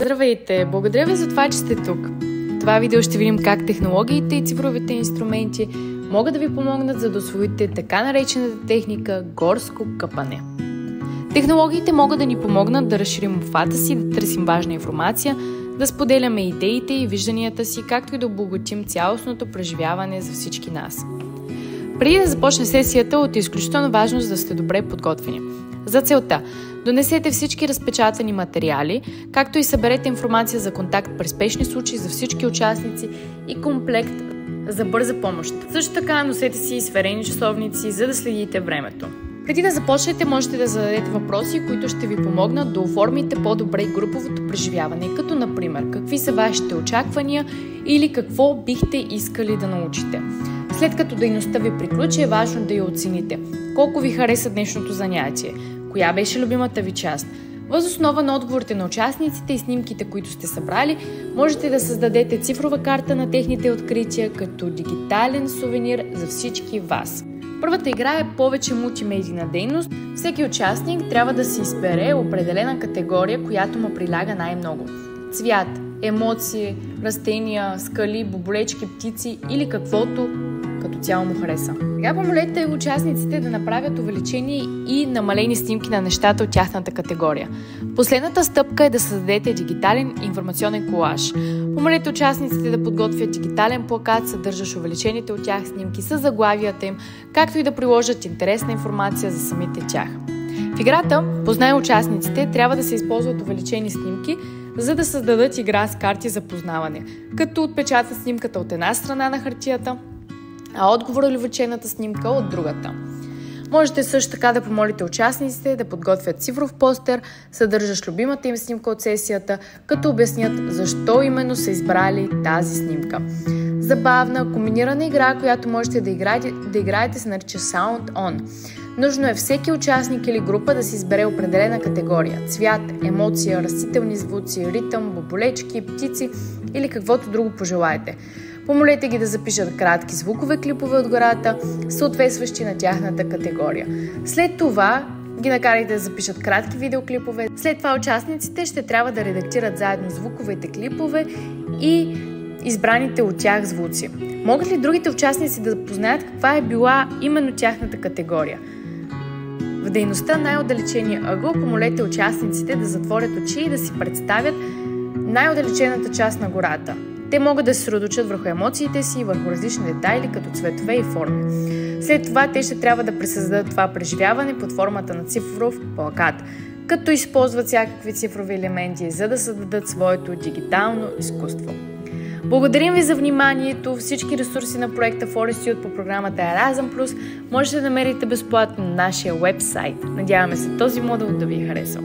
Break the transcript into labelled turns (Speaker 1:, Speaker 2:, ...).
Speaker 1: Здравейте! Благодаря ви за това, че сте тук. В това видео ще видим как технологиите и цифровите инструменти могат да ви помогнат, за да усвоите така наречената техника горско къпане. Технологиите могат да ни помогнат да разширим обхвата си, да търсим важна информация, да споделяме идеите и вижданията си, както и да обогатим цялостното преживяване за всички нас. Преди да започне сесията, от изключителна важност да сте добре подготвени. За целта, донесете всички разпечатани материали, както и съберете информация за контакт при спешни случаи за всички участници и комплект за бърза помощ. Също така носете си и сверени часовници, за да следите времето. Преди да започнете, можете да зададете въпроси, които ще ви помогнат да оформите по-добре груповото преживяване, като например, какви са вашите очаквания или какво бихте искали да научите. След като дейността ви приключи, е важно да я оцените. Колко ви хареса днешното занятие? Коя беше любимата ви част? Въз основа на отговорите на участниците и снимките, които сте събрали, можете да създадете цифрова карта на техните открития като дигитален сувенир за всички вас. Първата игра е повече мултимедийна дейност. Всеки участник трябва да си избере определена категория, която му приляга най-много. Цвят, емоции, растения, скали, боболечки, птици или каквото като цяло му хареса. Сега помолете участниците да направят увеличени и намалени снимки на нещата от тяхната категория. Последната стъпка е да създадете дигитален информационен колаж. Помолете участниците да подготвят дигитален плакат, съдържащ увеличените от тях снимки с заглавията им, както и да приложат интересна информация за самите тях. В играта "Познай участниците" трябва да се използват увеличени снимки, за да създадат игра с карти за познаване, като отпечатат снимката от една страна на хартията, а отговор или увеличената снимка от другата. Можете също така да помолите участниците да подготвят цифров постер, съдържащ любимата им снимка от сесията, като обяснят защо именно са избрали тази снимка. Забавна, комбинирана игра, която можете да играете, се нарича Sound On. Нужно е всеки участник или група да си избере определена категория – цвят, емоция, растителни звуци, ритъм, боболечки, птици или каквото друго пожелаете. Помолете ги да запишат кратки звукове клипове от гората, съответстващи на тяхната категория. След това ги накарайте да запишат кратки видеоклипове. След това участниците ще трябва да редактират заедно звуковете клипове и избраните от тях звуци. Могат ли другите участници да познаят каква е била именно тяхната категория? В дейността "Най-отдалечения ъгъл" помолете участниците да затворят очи и да си представят най-отдалечената част на гората. Те могат да се съсредоточат върху емоциите си и върху различни детайли, като цветове и форми. След това те ще трябва да пресъздадат това преживяване под формата на цифров плакат, като използват всякакви цифрови елементи, за да създадат своето дигитално изкуство. Благодарим ви за вниманието. Всички ресурси на проекта Forest Youth по програмата Erasmus+ можете да намерите безплатно на нашия уебсайт. Надяваме се този модул да ви е харесал.